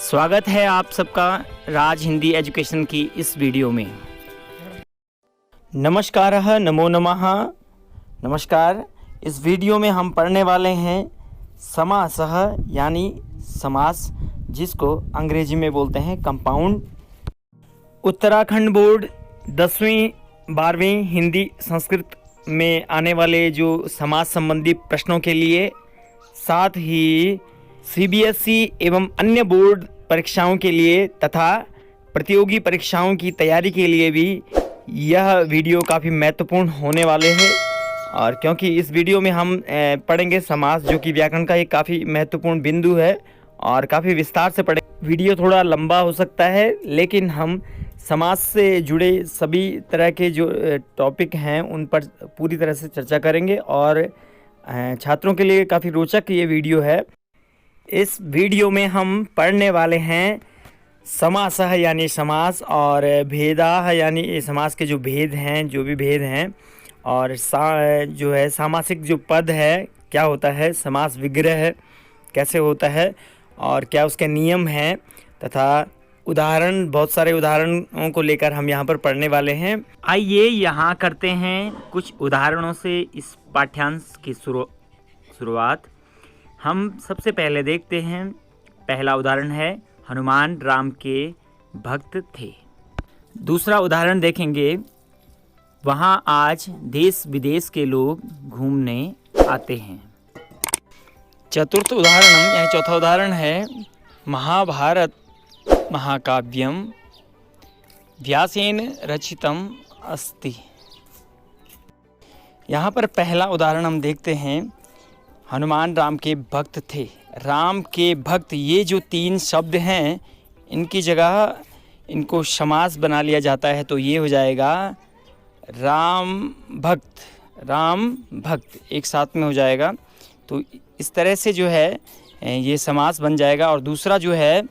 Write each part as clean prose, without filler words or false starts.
स्वागत है आप सबका राज हिंदी एजुकेशन की इस वीडियो में। नमस्कारः, नमो नमः। नमस्कार। इस वीडियो में हम पढ़ने वाले हैं समासः यानी समास, जिसको अंग्रेजी में बोलते हैं कंपाउंड। उत्तराखंड बोर्ड 10वीं 12वीं हिंदी संस्कृत में आने वाले जो समास संबंधी प्रश्नों के लिए, साथ ही सीबीएसई एवं अन्य बोर्ड परीक्षाओं के लिए तथा प्रतियोगी परीक्षाओं की तैयारी के लिए भी यह वीडियो काफ़ी महत्वपूर्ण होने वाले हैं। और क्योंकि इस वीडियो में हम पढ़ेंगे समास, जो कि व्याकरण का एक काफ़ी महत्वपूर्ण बिंदु है और काफ़ी विस्तार से पढ़ेंगे। वीडियो थोड़ा लंबा हो सकता है, लेकिन हम समास से जुड़े सभी तरह के जो टॉपिक हैं उन पर पूरी तरह से चर्चा करेंगे और छात्रों के लिए काफ़ी रोचक ये वीडियो है। इस वीडियो में हम पढ़ने वाले हैं समासः यानी समास, और भेदाः यानी समास के जो भेद हैं, जो भी भेद हैं, और जो है सामासिक जो पद है क्या होता है, समास विग्रह कैसे होता है और क्या उसके नियम हैं, तथा उदाहरण, बहुत सारे उदाहरणों को लेकर हम यहाँ पर पढ़ने वाले हैं। आइए यहाँ करते हैं कुछ उदाहरणों से इस पाठ्यांश की शुरुआत। हम सबसे पहले देखते हैं, पहला उदाहरण है हनुमान राम के भक्त थे। दूसरा उदाहरण देखेंगे, वहाँ आज देश विदेश के लोग घूमने आते हैं। चतुर्थ उदाहरण यानी चौथा उदाहरण है महाभारत महाकाव्यम व्यासेन रचितम अस्ति। यहाँ पर पहला उदाहरण हम देखते हैं, हनुमान राम के भक्त थे। राम के भक्त, ये जो तीन शब्द हैं, इनकी जगह इनको समास बना लिया जाता है, तो ये हो जाएगा राम भक्त। राम भक्त एक साथ में हो जाएगा, तो इस तरह से जो है ये समास बन जाएगा। और दूसरा जो है,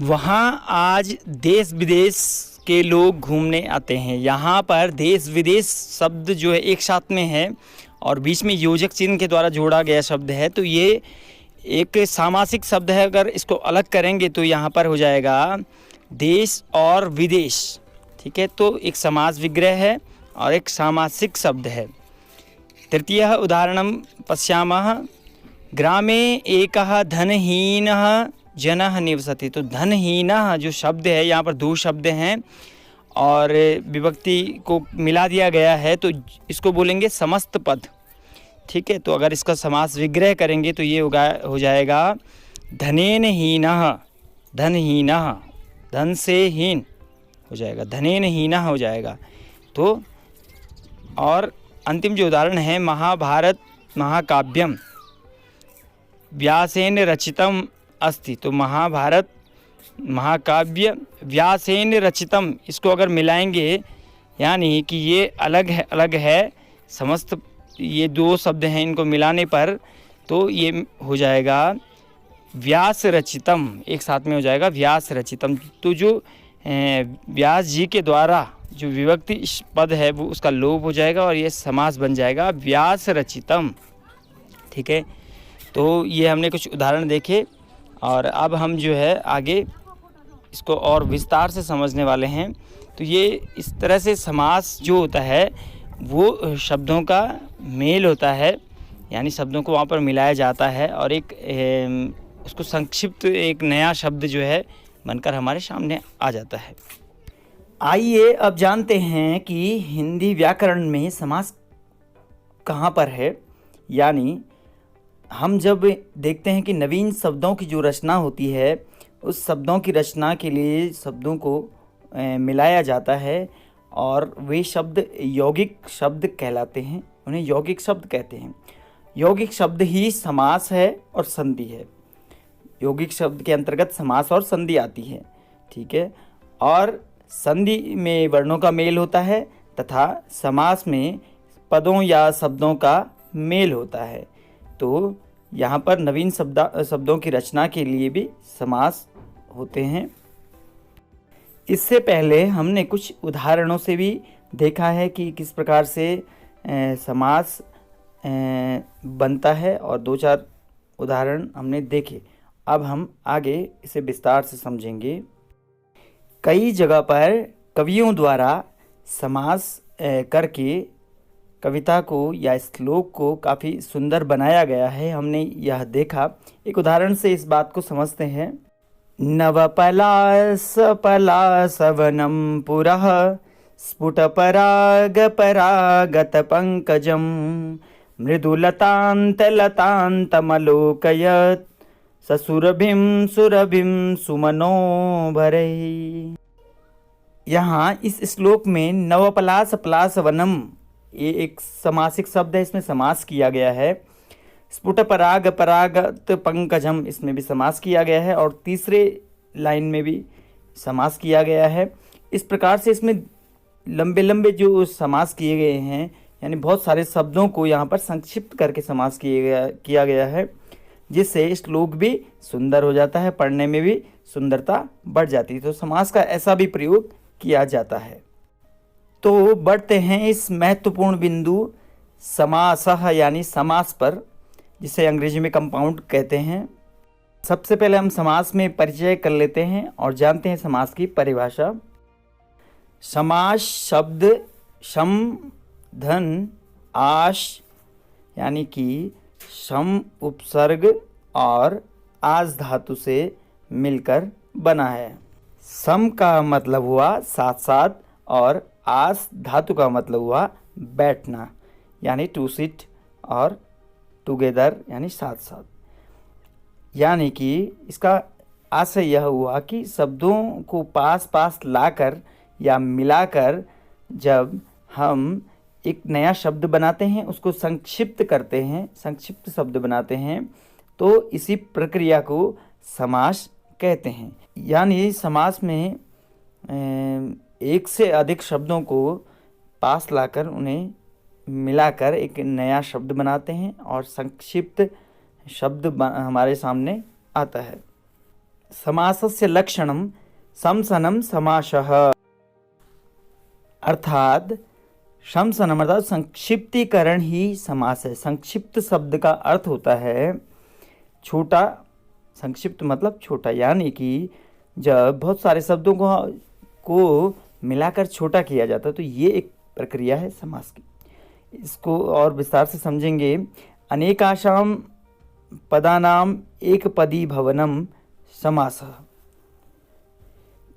वहाँ आज देश विदेश के लोग घूमने आते हैं। यहाँ पर देश विदेश शब्द जो है एक साथ में है और बीच में योजक चिन्ह के द्वारा जोड़ा गया शब्द है, तो ये एक सामासिक शब्द है। अगर इसको अलग करेंगे तो यहाँ पर हो जाएगा देश और विदेश। ठीक है, तो एक समास विग्रह है और एक सामासिक शब्द है। तृतीय उदाहरणं पश्यामः, ग्रामे एकः धनहीनः जनः निवसति। तो धनहीनः जो शब्द है, यहाँ पर दो शब्द हैं और विभक्ति को मिला दिया गया है, तो इसको बोलेंगे समस्त पद। ठीक है, तो अगर इसका समास विग्रह करेंगे तो ये हो जाएगा धनेन हीनः। धनहीनः, धन से हीन हो जाएगा, धनेन हीनः हो जाएगा। तो और अंतिम जो उदाहरण है, महाभारत महाकाव्यम व्यासेन रचितम अस्ति। तो महाभारत महाकाव्य व्यासेन रचितम, इसको अगर मिलाएंगे, यानी कि ये अलग है समस्त, ये दो शब्द हैं, इनको मिलाने पर तो ये हो जाएगा व्यास रचितम, एक साथ में हो जाएगा व्यास रचितम। तो जो व्यास जी के द्वारा जो विभक्ति पद है वो उसका लोप हो जाएगा और ये समास बन जाएगा व्यास रचितम। ठीक है, तो ये हमने कुछ उदाहरण देखे और अब हम जो है आगे इसको और विस्तार से समझने वाले हैं। तो ये इस तरह से समास जो होता है वो शब्दों का मेल होता है, यानी शब्दों को वहाँ पर मिलाया जाता है और एक उसको संक्षिप्त एक नया शब्द जो है बनकर हमारे सामने आ जाता है। आइए अब जानते हैं कि हिंदी व्याकरण में समास कहाँ पर है। यानी हम जब देखते हैं कि नवीन शब्दों की जो रचना होती है, उस शब्दों की रचना के लिए शब्दों को मिलाया जाता है और वे शब्द यौगिक शब्द कहलाते हैं, उन्हें यौगिक शब्द कहते हैं। यौगिक शब्द ही समास है और संधि है। यौगिक शब्द के अंतर्गत समास और संधि आती है। ठीक है, और संधि में वर्णों का मेल होता है तथा समास में पदों या शब्दों का मेल होता है। तो यहाँ पर नवीन शब्दों की रचना के लिए भी समास होते हैं। इससे पहले हमने कुछ उदाहरणों से भी देखा है कि किस प्रकार से समास बनता है और दो चार उदाहरण हमने देखे। अब हम आगे इसे विस्तार से समझेंगे। कई जगह पर कवियों द्वारा समास करके कविता को या श्लोक को काफ़ी सुंदर बनाया गया है, हमने यह देखा। एक उदाहरण से इस बात को समझते हैं। नवपलासपलासवनं पुरः स्फुटपरागपरागतपङ्कजं मृदुलतान्तलतान्तमलोकयत् ससुरभिं सुरभिं सुमनोभरैः। यहाँ इस श्लोक में नवपलासपलासवनम ये एक समासिक शब्द है, इसमें समास किया गया है। स्फुट पराग परागत पंकजम इसमें भी समास किया गया है और तीसरे लाइन में भी समास किया गया है। इस प्रकार से इसमें लंबे लंबे जो समास किए गए हैं, यानी बहुत सारे शब्दों को यहाँ पर संक्षिप्त करके समास किया गया है, जिससे श्लोक भी सुंदर हो जाता है, पढ़ने में भी सुंदरता बढ़ जाती है। तो समास का ऐसा भी प्रयोग किया जाता है। तो बढ़ते हैं इस महत्वपूर्ण बिंदु समासः यानी समास पर, जिसे अंग्रेजी में कंपाउंड कहते हैं। सबसे पहले हम समास में परिचय कर लेते हैं और जानते हैं समास की परिभाषा। समास शब्द शम धन आश यानी कि शम उपसर्ग और आस धातु से मिलकर बना है। सम का मतलब हुआ साथ साथ और आस धातु का मतलब हुआ बैठना, यानी टू सिट, और टुगेदर यानी साथ साथ। यानी कि इसका आशय यह हुआ कि शब्दों को पास पास लाकर या मिलाकर जब हम एक नया शब्द बनाते हैं, उसको संक्षिप्त करते हैं, संक्षिप्त शब्द बनाते हैं, तो इसी प्रक्रिया को समास कहते हैं। यानी समास में एक से अधिक शब्दों को पास लाकर उन्हें मिलाकर एक नया शब्द बनाते हैं और संक्षिप्त शब्द हमारे सामने आता है। समासस्य लक्षणम शमसनम समासः, अर्थात शमसनम अर्थात संक्षिप्तीकरण ही समास है। संक्षिप्त शब्द का अर्थ होता है छोटा, संक्षिप्त मतलब छोटा, यानी कि जब बहुत सारे शब्दों को मिलाकर छोटा किया जाता है, तो ये एक प्रक्रिया है समास की। इसको और विस्तार से समझेंगे। अनेकाशाम पदानाम एक पदी भवनम समासः,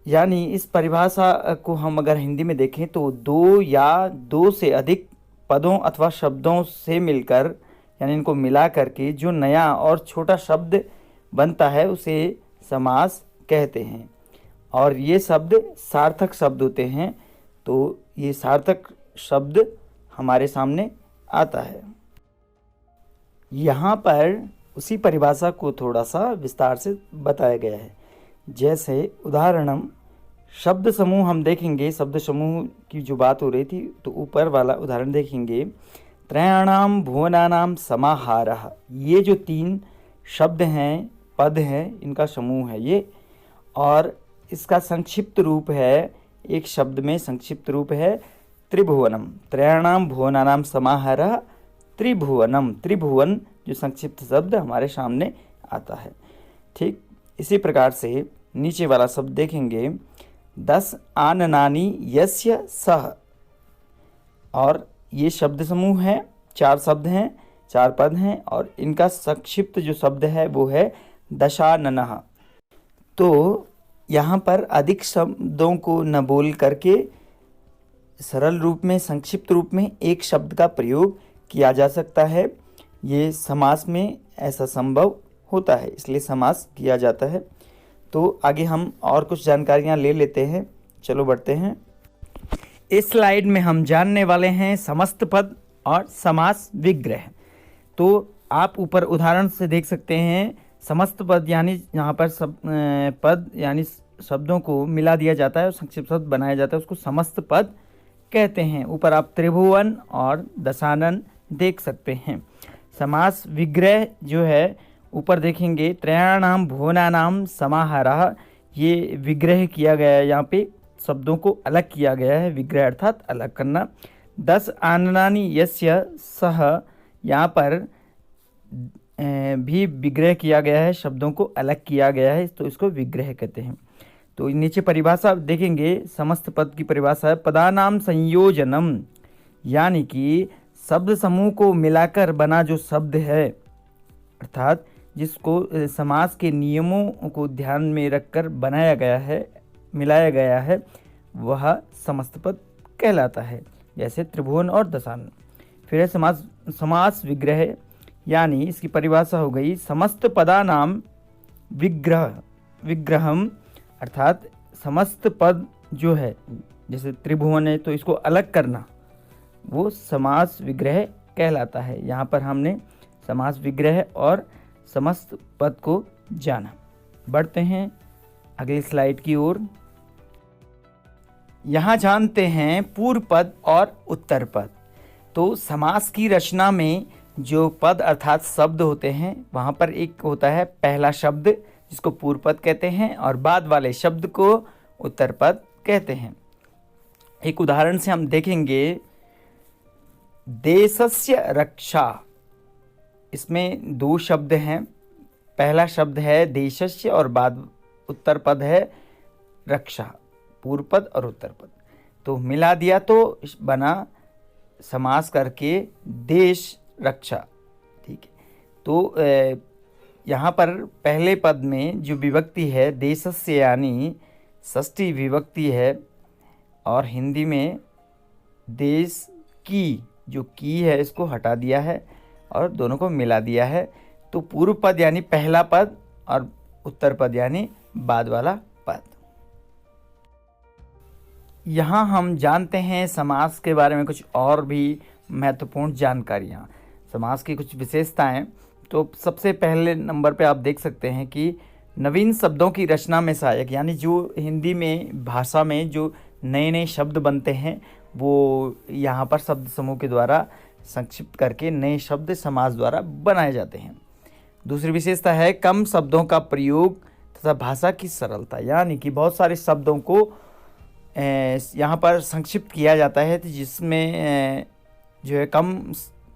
यानी इस परिभाषा को हम अगर हिंदी में देखें तो दो या दो से अधिक पदों अथवा शब्दों से मिलकर, यानी इनको मिला करके जो नया और छोटा शब्द बनता है उसे समास कहते हैं। और ये शब्द सार्थक शब्द होते हैं, तो ये सार्थक शब्द हमारे सामने आता है। यहाँ पर उसी परिभाषा को थोड़ा सा विस्तार से बताया गया है। जैसे उदाहरणम शब्द समूह हम देखेंगे, शब्द समूह की जो बात हो रही थी, तो ऊपर वाला उदाहरण देखेंगे। त्रयाणाम भुवनानाम समाहारः, ये जो तीन शब्द हैं, पद हैं, इनका समूह है ये, और इसका संक्षिप्त रूप है, एक शब्द में संक्षिप्त रूप है त्रिभुवनम। त्रयाणाम भुवनानाम समाहारः त्रिभुवनम, त्रिभुवन जो संक्षिप्त शब्द हमारे सामने आता है। ठीक इसी प्रकार से नीचे वाला शब्द देखेंगे। 10 आननानि यस्य सह, और ये शब्द समूह है, 4 शब्द हैं, 4 पद हैं, और इनका संक्षिप्त जो शब्द है वो है दशाननः। तो यहाँ पर अधिक शब्दों को न बोल करके सरल रूप में, संक्षिप्त रूप में एक शब्द का प्रयोग किया जा सकता है। ये समास में ऐसा संभव होता है, इसलिए समास किया जाता है। तो आगे हम और कुछ जानकारियाँ ले लेते हैं। चलो बढ़ते हैं। इस स्लाइड में हम जानने वाले हैं समस्त पद और समास विग्रह। तो आप ऊपर उदाहरण से देख सकते हैं, समस्त पद यानी यहाँ पर पद यानी शब्दों को मिला दिया जाता है और संक्षिप्त शब्द बनाया जाता है, उसको समस्त पद कहते हैं। ऊपर आप त्रिभुवन और दशानन देख सकते हैं। समास विग्रह जो है ऊपर देखेंगे, त्रयाणाम भुवनानाम समाहारः, ये विग्रह किया गया है, यहाँ पे शब्दों को अलग किया गया है, विग्रह अर्थात अलग करना। 10 आननानि यस्य सह, यहाँ पर भी विग्रह किया गया है, शब्दों को अलग किया गया है, तो इसको विग्रह कहते हैं। तो नीचे परिभाषा देखेंगे, समस्त पद की परिभाषा है पदानाम संयोजनम, यानी कि शब्द समूह को मिलाकर बना जो शब्द है, अर्थात जिसको समास के नियमों को ध्यान में रखकर बनाया गया है, मिलाया गया है, वह समस्त पद कहलाता है। जैसे त्रिभुवन और दशानन। फिर है समास विग्रह, यानी इसकी परिभाषा हो गई समस्त पदानाम विग्रहम, अर्थात समस्त पद जो है, जैसे त्रिभुवन है तो इसको अलग करना, वो समास विग्रह कहलाता है। यहाँ पर हमने समास विग्रह और समस्त पद को जाना। बढ़ते हैं अगली स्लाइड की ओर। यहाँ जानते हैं पूर्व पद और उत्तर पद। तो समास की रचना में जो पद अर्थात शब्द होते हैं, वहाँ पर एक होता है पहला शब्द जिसको पूर्व पद कहते हैं, और बाद वाले शब्द को उत्तर पद कहते हैं। एक उदाहरण से हम देखेंगे, देशस्य रक्षा, इसमें दो शब्द हैं, पहला शब्द है देशस्य और बाद उत्तर पद है रक्षा, पूर्व पद और उत्तर पद। तो मिला दिया तो बना समास करके देश रक्षा, ठीक है। तो यहाँ पर पहले पद में जो विभक्ति है देशस्य, यानी षष्ठी विभक्ति है, और हिंदी में देश की, जो की है इसको हटा दिया है और दोनों को मिला दिया है। तो पूर्व पद यानी पहला पद और उत्तर पद यानी बाद वाला पद। यहाँ हम जानते हैं समास के बारे में कुछ और भी महत्वपूर्ण जानकारियाँ, समास की कुछ विशेषताएं। तो सबसे पहले नंबर पे आप देख सकते हैं कि नवीन शब्दों की रचना में सहायक, यानी जो हिंदी में भाषा में जो नए नए शब्द बनते हैं वो यहाँ पर शब्द समूह के द्वारा संक्षिप्त करके नए शब्द समास द्वारा बनाए जाते हैं। दूसरी विशेषता है कम शब्दों का प्रयोग तथा भाषा की सरलता, यानी कि बहुत सारे शब्दों को यहाँ पर संक्षिप्त किया जाता है, तो जिसमें जो है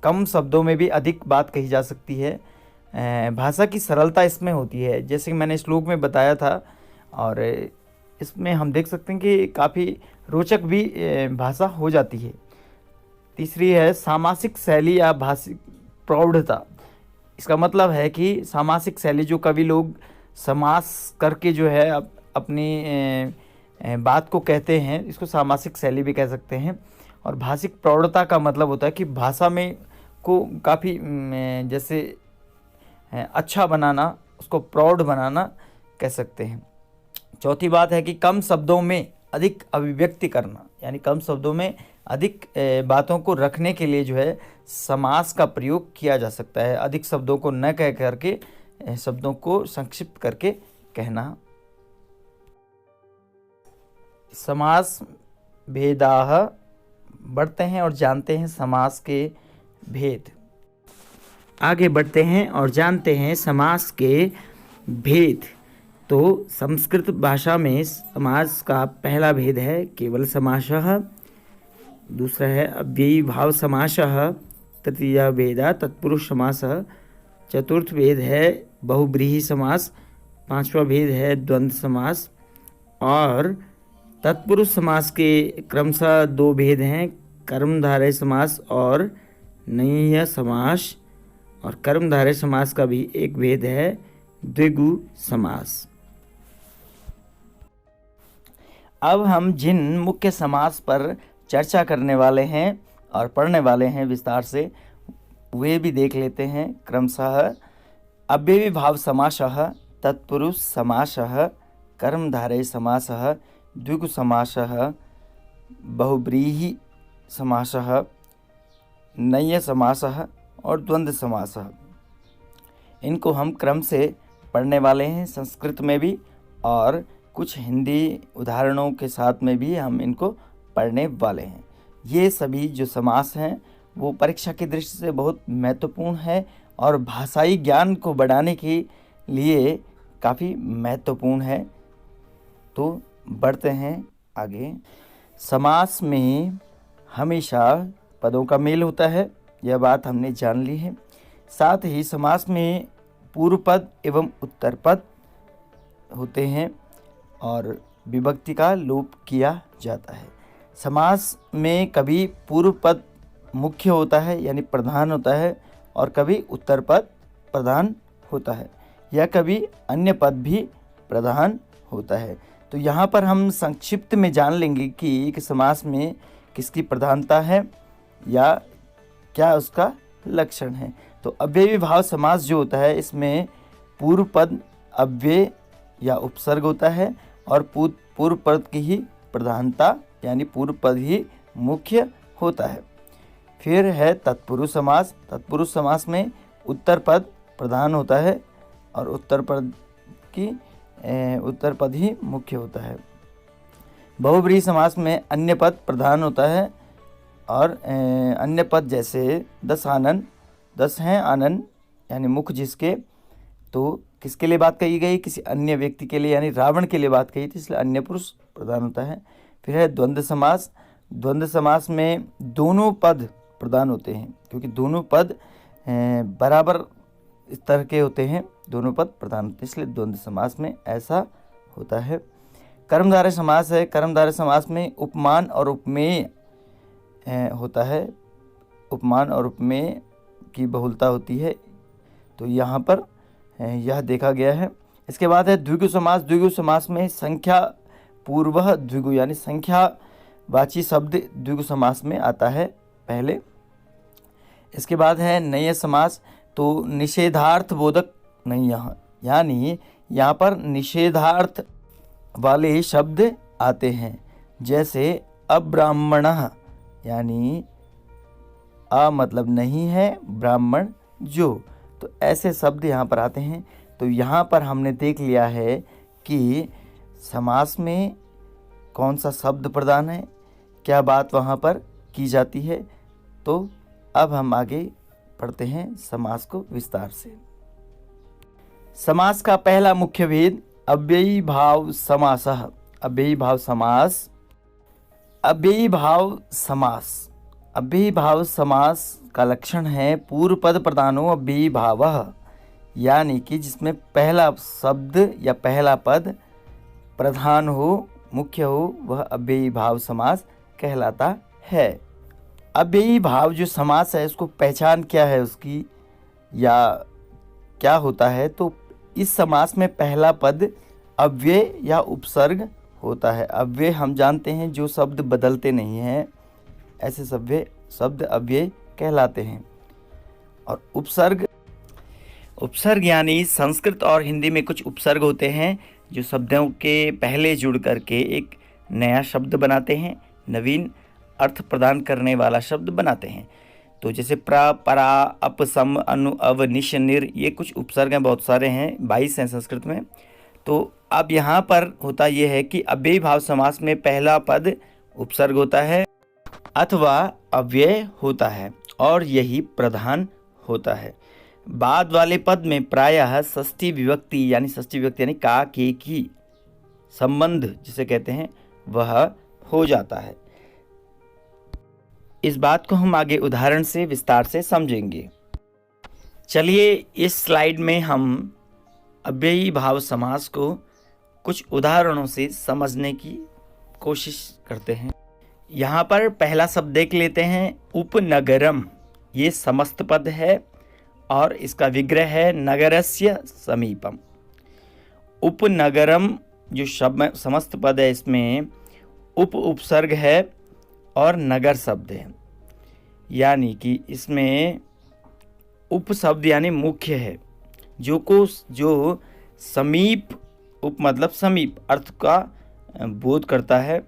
कम शब्दों में भी अधिक बात कही जा सकती है। भाषा की सरलता इसमें होती है, जैसे कि मैंने श्लोक में बताया था, और इसमें हम देख सकते हैं कि काफ़ी रोचक भी भाषा हो जाती है। तीसरी है सामासिक शैली या भाषिक प्रौढ़ता। इसका मतलब है कि सामासिक शैली, जो कवि लोग समास करके जो है अपनी बात को कहते हैं, इसको सामासिक शैली भी कह सकते हैं। और भाषिक प्रौढ़ता का मतलब होता है कि भाषा में को काफ़ी जैसे अच्छा बनाना, उसको प्रौढ़ बनाना कह सकते हैं। चौथी बात है कि कम शब्दों में अधिक अभिव्यक्ति करना, यानी कम शब्दों में अधिक बातों को रखने के लिए जो है समास का प्रयोग किया जा सकता है। अधिक शब्दों को न कह करके शब्दों को संक्षिप्त करके कहना। समास भेदाः, बढ़ते हैं और जानते हैं समास के भेद। आगे बढ़ते हैं और जानते हैं समास के भेद। तो संस्कृत भाषा में समास का पहला भेद है केवल समासः, दूसरा है अव्ययी भाव समासः, तृतीय भेद तत्पुरुष समासः, चतुर्थ भेद है बहुब्रीहि समास, पांचवा भेद है द्वंद्व समास, और तत्पुरुष समास के क्रमशः दो भेद हैं, कर्मधारय समास और नय्य समास, और कर्मधारय समास का भी एक भेद है द्विगु समास। अब हम जिन मुख्य समास पर चर्चा करने वाले हैं और पढ़ने वाले हैं विस्तार से, वे भी देख लेते हैं क्रमशः। अव्ययी भाव समासः, तत्पुरुष समासः, कर्मधारय समासः, द्विगु समासः, बहुब्रीहि समासः, नय्य समासः और द्वंद्व समासः। इनको हम क्रम से पढ़ने वाले हैं, संस्कृत में भी और कुछ हिंदी उदाहरणों के साथ में भी हम इनको पढ़ने वाले हैं। ये सभी जो समास हैं वो परीक्षा की दृष्टि से बहुत महत्वपूर्ण है और भाषाई ज्ञान को बढ़ाने के लिए काफ़ी महत्वपूर्ण है। तो बढ़ते हैं आगे। समास में हमेशा पदों का मेल होता है, यह बात हमने जान ली है। साथ ही समास में पूर्व पद एवं उत्तर पद होते हैं और विभक्ति का लोप किया जाता है। समास में कभी पूर्व पद मुख्य होता है यानी प्रधान होता है और कभी उत्तर पद प्रधान होता है या कभी अन्य पद भी प्रधान होता है। तो यहाँ पर हम संक्षिप्त में जान लेंगे कि समास में किसकी प्रधानता है या क्या उसका लक्षण है। तो अव्ययी भाव समास जो होता है इसमें पूर्व पद अव्यय या उपसर्ग होता है और पूर्व पद की ही प्रधानता यानी पूर्व पद ही मुख्य होता है। फिर है तत्पुरुष समास। तत्पुरुष समास में उत्तर पद प्रधान होता है और उत्तर पद ही मुख्य होता है। बहुब्रीहि समास में अन्य पद प्रधान होता है और अन्य पद जैसे 10 आनन, 10 हैं आनन यानी मुख जिसके, तो किसके लिए बात कही गई, किसी अन्य व्यक्ति के लिए यानी रावण के लिए बात कही थी, इसलिए अन्य पुरुष प्रधान होता है। फिर है द्वंद्व समास। द्वंद्व समास में दोनों पद प्रधान होते हैं क्योंकि दोनों पद बराबर स्तर के होते हैं, दोनों पद प्रधान होते हैं, इसलिए द्वंद्व समास में ऐसा होता है। कर्मधारय समास है। कर्मधारय समास में उपमान और उपमेय होता है, उपमान और उपमेय की बहुलता होती है, तो यहाँ पर यह देखा गया है। इसके बाद है द्विगु समास। द्विगु समास में संख्या पूर्वः द्विगु यानी संख्यावाची शब्द द्विगु समास में आता है पहले। इसके बाद है नय्य समास। तो निषेधार्थ बोधक नहीं, यानी यहाँ पर निषेधार्थ वाले शब्द आते हैं, जैसे अब्राह्मणः यानी अ मतलब नहीं है, ब्राह्मण जो, तो ऐसे शब्द यहाँ पर आते हैं। तो यहाँ पर हमने देख लिया है कि समास में कौन सा शब्द प्रधान है, क्या बात वहाँ पर की जाती है। तो अब हम आगे पढ़ते हैं समास को विस्तार से। समास का पहला मुख्य भेद अव्ययी भाव समासः। अव्ययी भाव समास। अव्ययी भाव समास। अव्ययी भाव समास का लक्षण है पूर्व पद प्रधानो अव्ययी भावः, यानी कि जिसमें पहला शब्द या पहला पद प्रधान हो, मुख्य हो, वह अव्ययी भाव समास कहलाता है। अव्ययी भाव जो समास है उसको पहचान क्या है उसकी या क्या होता है, तो इस समास में पहला पद अव्यय या उपसर्ग होता है। अव्यय हम जानते हैं जो शब्द बदलते नहीं हैं, ऐसे शब्द अव्यय कहलाते हैं। और उपसर्ग यानी संस्कृत और हिंदी में कुछ उपसर्ग होते हैं जो शब्दों के पहले जुड़ करके एक नया शब्द बनाते हैं, नवीन अर्थ प्रदान करने वाला शब्द बनाते हैं। तो जैसे प्र, परा, अप, सम, अनु, अव, निश, निर, ये कुछ उपसर्ग हैं, बहुत सारे हैं, 22 हैं संस्कृत में। तो अब यहाँ पर होता यह है कि अव्ययी भाव समास में पहला पद उपसर्ग होता है अथवा अव्यय होता है और यही प्रधान होता है। बाद वाले पद में प्रायः षष्ठी विभक्ति यानी का, के, की संबंध जिसे कहते हैं वह हो जाता है। इस बात को हम आगे उदाहरण से विस्तार से समझेंगे। चलिए इस स्लाइड में हम अव्ययी भाव समास को कुछ उदाहरणों से समझने की कोशिश करते हैं। यहाँ पर पहला शब्द देख लेते हैं, उपनगरम। ये समस्त पद है और इसका विग्रह है नगरस्य समीपम। उपनगरम जो समस्त पद है इसमें उपसर्ग है और नगर शब्द है, यानी कि इसमें उप शब्द यानी मुख्य है जो समीप, उप मतलब समीप अर्थ का बोध करता है,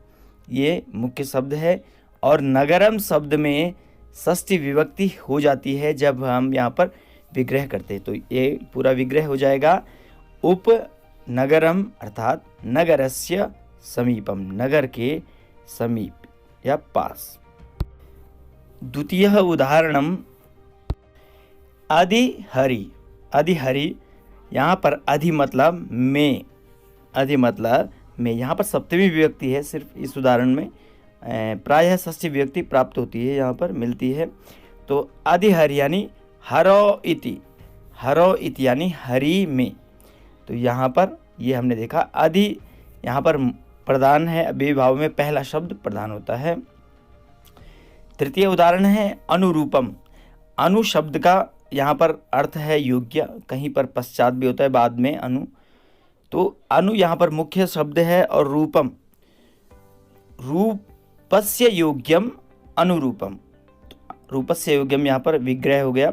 ये मुख्य शब्द है। और नगरम शब्द में षष्ठी विभक्ति हो जाती है जब हम यहाँ पर विग्रह करते हैं, तो ये पूरा विग्रह हो जाएगा उप नगरम अर्थात नगरस्य समीपम, नगर के समीप या पास। द्वितीय उदाहरणम अधिहरि। अधिहरि यहाँ पर अधि मतलब में, अधि मतलब में, यहाँ पर सप्तमी विभक्ति है सिर्फ इस उदाहरण में, प्रायः षष्ठी विभक्ति प्राप्त होती है, यहाँ पर मिलती है। तो अधिहरि यानी हरो इति यानी हरि में। तो यहाँ पर ये हमने देखा अधि यहाँ पर प्रधान है, अव्ययी भाव में पहला शब्द प्रधान होता है। तृतीय उदाहरण है अनुरूपम। अनु शब्द का यहाँ पर अर्थ है योग्य, कहीं पर पश्चात भी होता है बाद में अनु। तो अनु यहाँ पर मुख्य शब्द है और रूपम रूपस्य योग्यम अनुरूपम। रूपस्य योग्यम यहाँ पर विग्रह हो गया।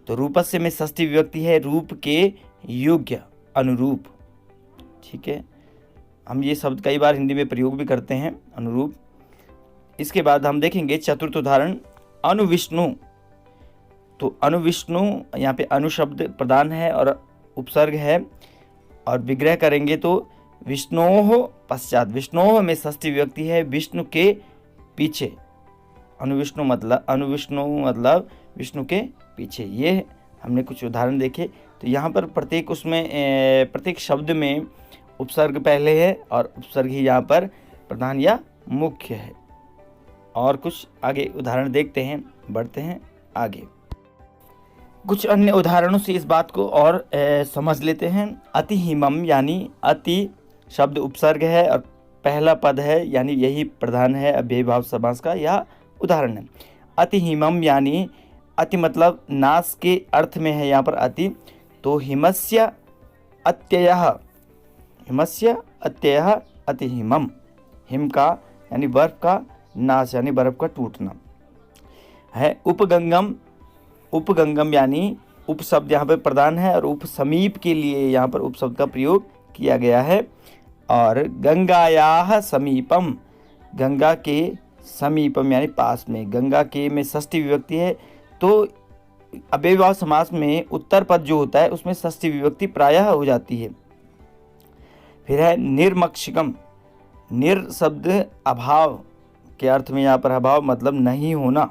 तो रूपस्य में षष्ठी विभक्ति है, रूप के योग्य अनुरूप। ठीक है, हम ये शब्द कई बार हिंदी में प्रयोग भी करते हैं, अनुरूप। इसके बाद हम देखेंगे चतुर्थ उदाहरण अनुविष्णु। तो अनुविष्णु यहाँ पे अनु शब्द प्रधान है और उपसर्ग है, और विग्रह करेंगे तो विष्णोः पश्चात। विष्णोः में षष्ठी विभक्ति है, विष्णु के पीछे। अनुविष्णु मतलब विष्णु के पीछे। ये हमने कुछ उदाहरण देखे। तो यहाँ पर प्रत्येक शब्द में उपसर्ग पहले है और उपसर्ग ही यहाँ पर प्रधान या मुख्य है। और कुछ आगे उदाहरण देखते हैं, बढ़ते हैं आगे। कुछ अन्य उदाहरणों से इस बात को और समझ लेते हैं। अति हिमम यानी अति शब्द उपसर्ग है और पहला पद है, यानी यही प्रधान है अव्ययी भाव समास का यह उदाहरण है। अति हिमम यानी अति मतलब नाश के अर्थ में है यहाँ पर अति। तो हिमस्य अत्ययः अति हिमम। हिम का यानी बर्फ का, नाश यानी बर्फ का टूटना है। उपगंगम यानी उप शब्द यहाँ पर प्रधान है और उप समीप के लिए यहाँ पर उप शब्द का प्रयोग किया गया है। और गंगायाः समीपम, गंगा के समीपम यानी पास में। गंगा के में षष्ठी विभक्ति है। तो अव्ययी भाव समास में उत्तर पद जो होता है उसमें षष्ठी विभक्ति प्रायः हो जाती है। फिर है निर्मक्षिकम। निर शब्द अभाव के अर्थ में यहाँ पर अभाव मतलब नहीं होना।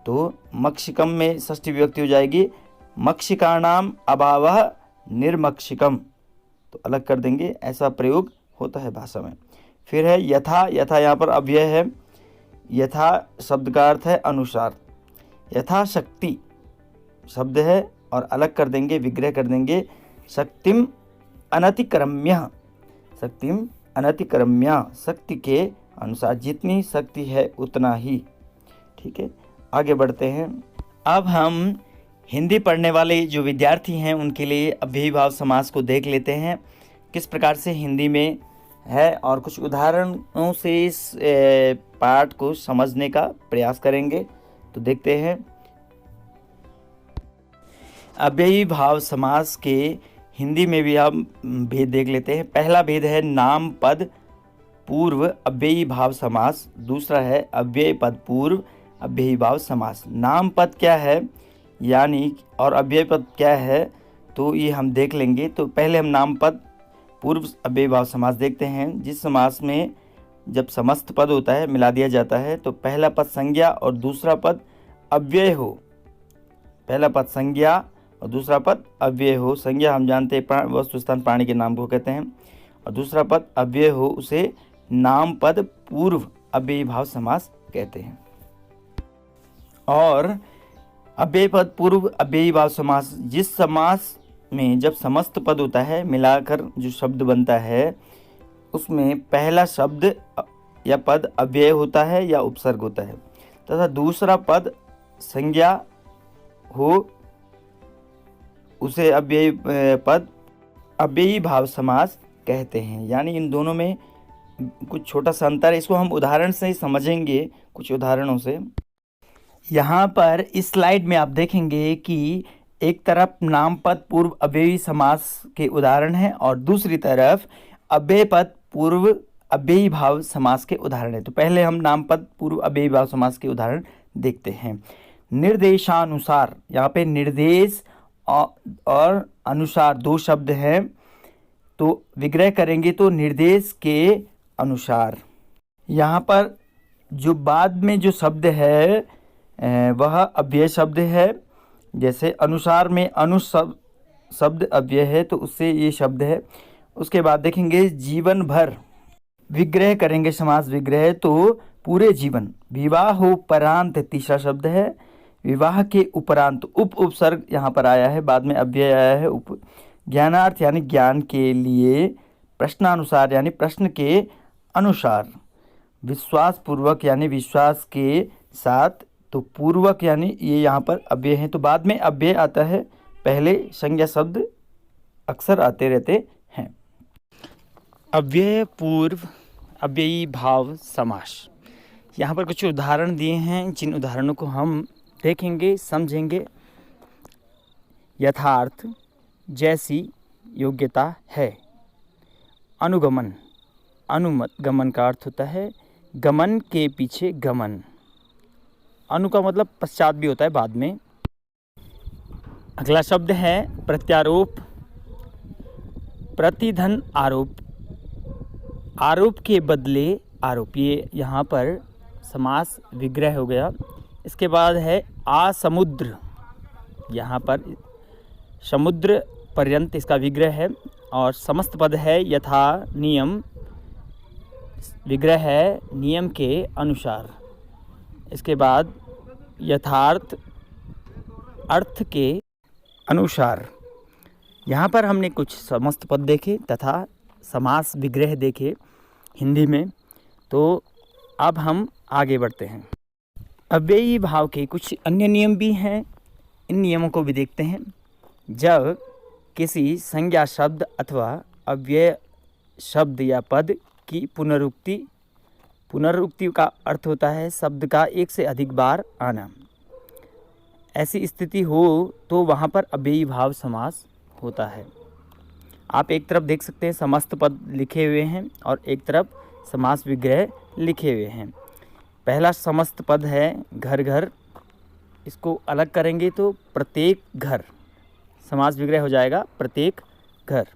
तो मक्षिकम में षष्ठी विभक्ति हो जाएगी, मक्षिकाणाम अभावः निर्मक्षिकम। तो अलग कर देंगे, ऐसा प्रयोग होता है भाषा में। फिर है यथा। यहाँ पर अव्यय है। यथा शब्द का अर्थ है अनुसार। यथाशक्ति शब्द है और अलग कर देंगे, विग्रह कर देंगे। शक्तिम अनतिक्रम्य, शक्ति के अनुसार, जितनी शक्ति है उतना ही। ठीक है, आगे बढ़ते हैं। अब हम हिंदी पढ़ने वाले जो विद्यार्थी हैं उनके लिए अव्ययी भाव समास को देख लेते हैं किस प्रकार से हिंदी में है, और कुछ उदाहरणों से इस पाठ को समझने का प्रयास करेंगे। तो देखते हैं। अव्ययी भाव समास के हिंदी में भी हम भेद देख लेते हैं। पहला भेद है नाम पद पूर्व अव्ययी भाव समास, दूसरा है अव्यय पद पूर्व अव्ययी भाव समास। नाम पद क्या है यानी और अव्यय पद क्या है, तो ये हम देख लेंगे। तो पहले हम नाम पद पूर्व अव्ययी भाव समास देखते हैं। जिस समास में जब समस्त पद होता है मिला दिया जाता है, तो पहला पद संज्ञा और दूसरा पद अव्यय हो। पहला पद संज्ञा और दूसरा पद अव्यय हो। संज्ञा हम जानते हैं वस्तु स्थान प्राणी के नाम को कहते हैं, और दूसरा पद अव्यय हो उसे नाम पद पूर्व अव्ययी भाव समास कहते हैं। और अव्यय पद पूर्व अव्ययी भाव समास, जिस समास में जब समस्त पद होता है मिलाकर जो शब्द बनता है उसमें पहला शब्द या पद अव्यय होता है या उपसर्ग होता है, तथा दूसरा पद संज्ञा हो उसे अव्ययी पद अव्ययी भाव समास कहते हैं। यानी इन दोनों में कुछ छोटा सा अंतर है, इसको हम उदाहरण से ही समझेंगे, कुछ उदाहरणों से। यहाँ पर इस स्लाइड में आप देखेंगे कि एक तरफ नाम पद पूर्व अव्ययी समास के उदाहरण हैं और दूसरी तरफ अव्यय पद पूर्व अव्ययी भाव समास के उदाहरण हैं। तो पहले हम नाम पद पूर्व अव्ययी भाव समास के उदाहरण देखते हैं। निर्देशानुसार, यहाँ पे निर्देश और अनुसार दो शब्द हैं, तो विग्रह करेंगे तो निर्देश के अनुसार। यहाँ पर जो बाद में जो शब्द है वह अव्यय शब्द है। जैसे अनुसार में अनु शब्द अव्यय है तो उससे ये शब्द है। उसके बाद देखेंगे जीवन भर, विग्रह करेंगे समास विग्रह तो पूरे जीवन। विवाहोपरांत तीसरा शब्द है, विवाह के उपरांत उपसर्ग यहाँ पर आया है, बाद में अव्यय आया है उप। ज्ञानार्थ यानी ज्ञान के लिए, प्रश्नानुसार यानी प्रश्न के अनुसार, विश्वास पूर्वक यानी विश्वास के साथ, तो पूर्वक यानी ये यहाँ पर अव्यय है, तो बाद में अव्यय आता है, पहले संज्ञा शब्द अक्सर आते रहते हैं। अव्यय पूर्व अव्ययी भाव समास। यहाँ पर कुछ उदाहरण दिए हैं, जिन उदाहरणों को हम देखेंगे, समझेंगे। यथार्थ, जैसी योग्यता है। अनुगमन, अनुमत गमन का अर्थ होता है गमन के पीछे गमन। अनु का मतलब पश्चात भी होता है, बाद में। अगला शब्द है प्रत्यारोप, प्रतिधन आरोप, आरोप के बदले आरोप, ये यहाँ पर समास विग्रह हो गया। इसके बाद है आसमुद्र, यहाँ पर समुद्र पर्यंत इसका विग्रह है। और समस्त पद है यथा नियम, विग्रह है नियम के अनुसार। इसके बाद यथार्थ, अर्थ के अनुसार। यहाँ पर हमने कुछ समस्त पद देखे तथा समास विग्रह देखे हिंदी में। तो अब हम आगे बढ़ते हैं। अव्ययी भाव के कुछ अन्य नियम भी हैं, इन नियमों को भी देखते हैं। जब किसी संज्ञा शब्द अथवा अव्यय शब्द या पद की पुनरुक्ति, पुनरुक्ति का अर्थ होता है शब्द का एक से अधिक बार आना, ऐसी स्थिति हो तो वहाँ पर अव्ययी भाव समास होता है। आप एक तरफ देख सकते हैं समस्त पद लिखे हुए हैं और एक तरफ समास विग्रह लिखे हुए हैं। पहला समस्त पद है घर घर, इसको अलग करेंगे तो प्रत्येक घर, समास विग्रह हो जाएगा प्रत्येक घर।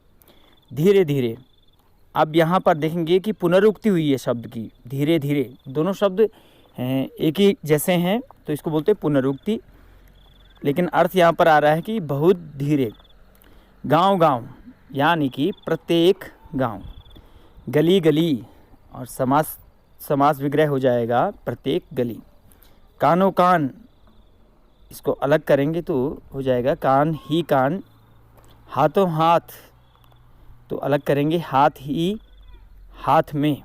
धीरे धीरे, अब यहाँ पर देखेंगे कि पुनरुक्ति हुई है शब्द की, धीरे धीरे, दोनों शब्द एक ही जैसे हैं तो इसको बोलते हैं पुनरुक्ति, लेकिन अर्थ यहाँ पर आ रहा है कि बहुत धीरे। गांव गांव यानी कि प्रत्येक गांव। गली गली, और समास विग्रह हो जाएगा प्रत्येक गली। कानों कान, इसको अलग करेंगे तो हो जाएगा कान ही कान। हाथों हाथ, तो अलग करेंगे हाथ ही हाथ में।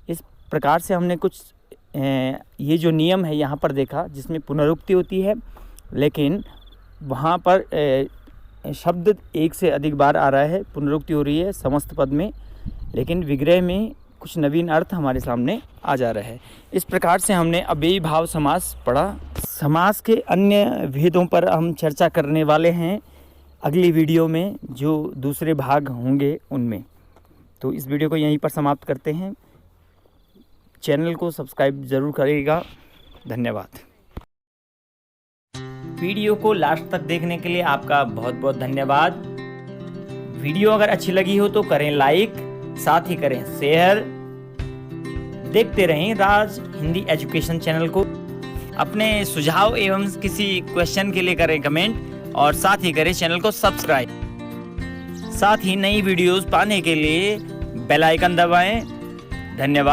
इस प्रकार से हमने कुछ ये जो नियम है यहाँ पर देखा, जिसमें पुनरुक्ति होती है लेकिन वहाँ पर शब्द एक से अधिक बार आ रहा है, पुनरुक्ति हो रही है समस्त पद में, लेकिन विग्रह में कुछ नवीन अर्थ हमारे सामने आ जा रहा है। इस प्रकार से हमने अव्ययी भाव समास पढ़ा। समास के अन्य भेदों पर हम चर्चा करने वाले हैं अगली वीडियो में, जो दूसरे भाग होंगे उनमें। तो इस वीडियो को यहीं पर समाप्त करते हैं। चैनल को सब्सक्राइब ज़रूर करिएगा। धन्यवाद। वीडियो को लास्ट तक देखने के लिए आपका बहुत बहुत धन्यवाद। वीडियो अगर अच्छी लगी हो तो करें लाइक, साथ ही करें शेयर। देखते रहें राज हिंदी एजुकेशन चैनल को। अपने सुझाव एवं किसी क्वेश्चन के लिए करें कमेंट, और साथ ही करें चैनल को सब्सक्राइब। साथ ही नई वीडियोस पाने के लिए बेल आइकन दबाएं। धन्यवाद।